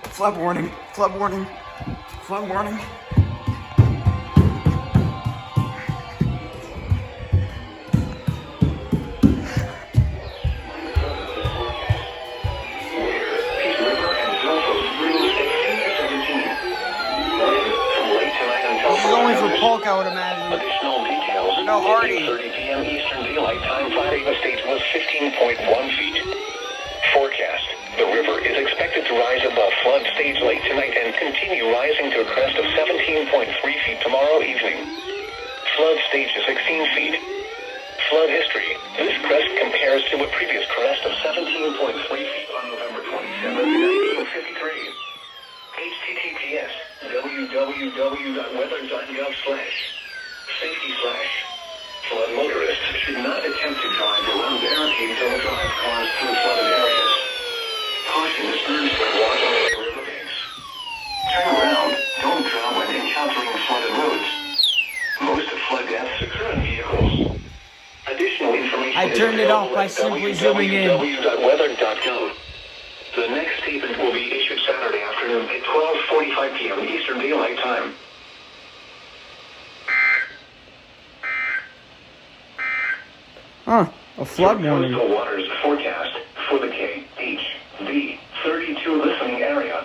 Flood warning, flood warning, flood warning. This is only for Polk, I would imagine. Additional details. No Hardy. 30 p.m. Eastern Daylight Time Friday, the stage was 15.1 feet. Forecast. The river is expected to rise above flood stage late tonight and continue rising to a crest of 17.3 feet tomorrow evening. Flood stage is 16 feet. Flood history. This crest compares to a previous crest of 17.3 feet on November 27, 1953. https www.weather.gov/safety/flood. Motorists should not attempt to drive around barricades or drive cars through flooded areas. Caution is urged when walking on river banks. Turn around, don't drown when encountering flooded roads. Most flood deaths occur in vehicles. Additional information I turned it off by simply zooming in. www.weather.gov. The next statement will be issued Saturday afternoon at 12:45 p.m. Eastern Daylight Time. Huh, a flood warning. Coastal waters forecast for the KHV 32 listening area.